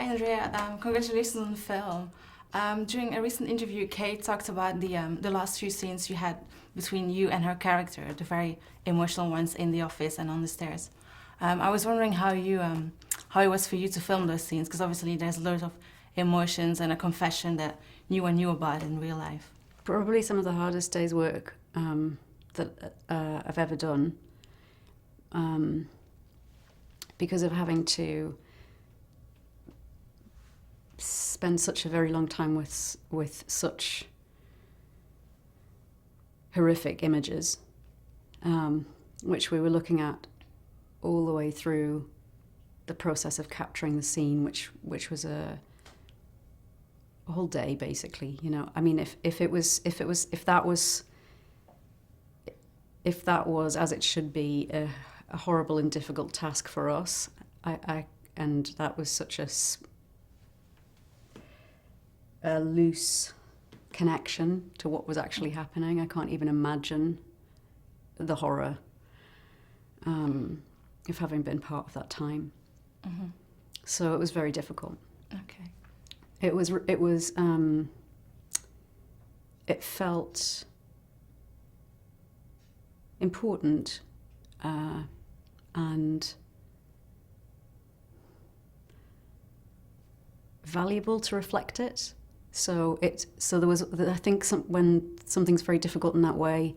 Hi Andrea, congratulations on the film. During a recent interview, Kate talked about the last few scenes you had between you and her character, the very emotional ones in the office and on the stairs. I was wondering how it was for you to film those scenes, because obviously there's a lot of emotions and a confession that you knew about in real life. Probably some of the hardest days' work that I've ever done, because of having to spend such a very long time with such horrific images, which we were looking at all the way through the process of capturing the scene, which was a whole day basically. You know, I mean, if that was as it should be a horrible and difficult task for us, and that was such a loose connection to what was actually happening. I can't even imagine the horror of having been part of that time. Mm-hmm. So it was very difficult. Okay. It felt important and valuable to reflect it. So there was, I think, when something's very difficult in that way,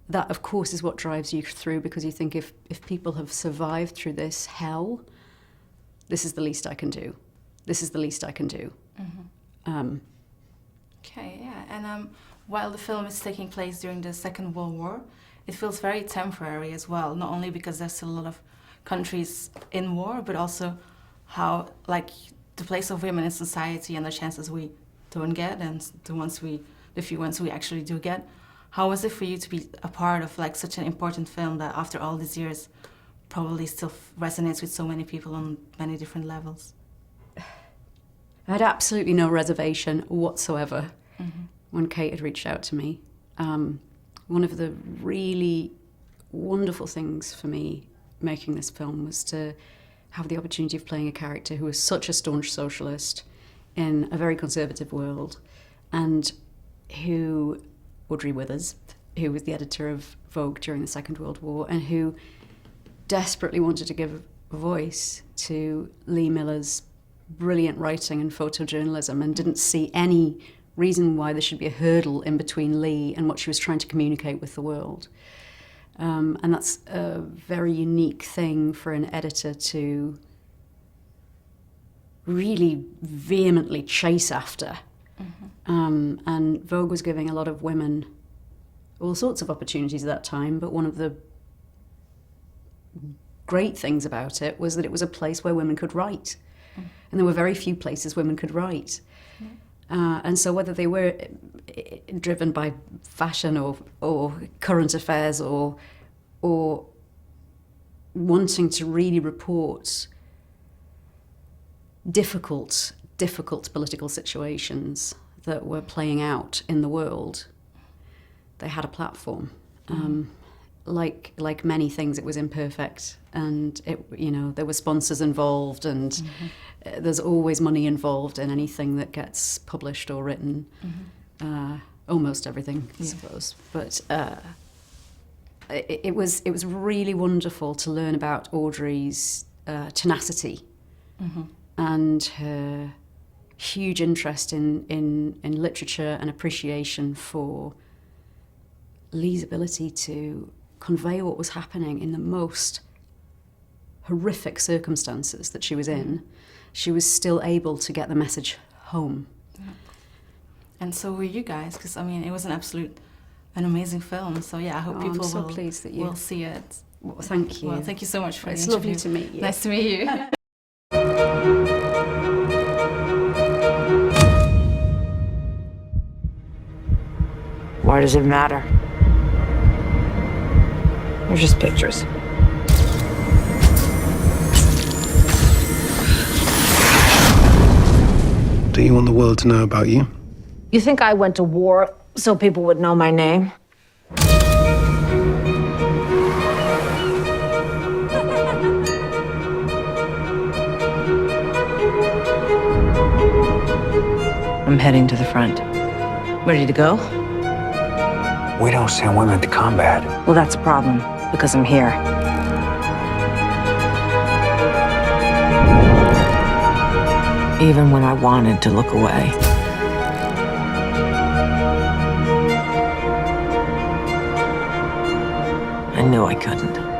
that of course is what drives you through, because you think if people have survived through this hell, this is the least I can do. This is the least I can do. Mm-hmm. Okay, yeah. And while the film is taking place during the Second World War, it feels very temporary as well, not only because there's still a lot of countries in war, but also how, like, the place of women in society and the chances we don't get and the few ones we actually do get. How was it for you to be a part of like such an important film that after all these years probably still resonates with so many people on many different levels? I had absolutely no reservation whatsoever when Kate had reached out to me. One of the really wonderful things for me making this film was to have the opportunity of playing a character who was such a staunch socialist in a very conservative world, and who, Audrey Withers, who was the editor of Vogue during the Second World War, and who desperately wanted to give a voice to Lee Miller's brilliant writing and photojournalism, and didn't see any reason why there should be a hurdle in between Lee and what she was trying to communicate with the world. And that's a very unique thing for an editor to really vehemently chase after. Mm-hmm. And Vogue was giving a lot of women all sorts of opportunities at that time, but one of the great things about it was that it was a place where women could write. Mm. And there were very few places women could write. Mm. And so whether they were driven by fashion or current affairs or wanting to really report difficult political situations that were playing out in the world, they had a platform. Like many things, it was imperfect, and there were sponsors involved, and there's always money involved in anything that gets published or written. Almost everything, I suppose. But it was really wonderful to learn about Audrey's tenacity and her huge interest in literature and appreciation for Lee's ability to convey what was happening in the most horrific circumstances that she was in. She was still able to get the message home. Yeah. And so were you guys, because I mean, it was an amazing film. So yeah, I hope people will see it. Well, thank you. Well, thank you so much for the interview. It's lovely to meet you. Nice to meet you. Why does it matter? They're just pictures. Do you want the world to know about you? You think I went to war so people would know my name? I'm heading to the front. Ready to go? We don't send women to combat. Well, that's a problem, because I'm here. Even when I wanted to look away. I knew I couldn't.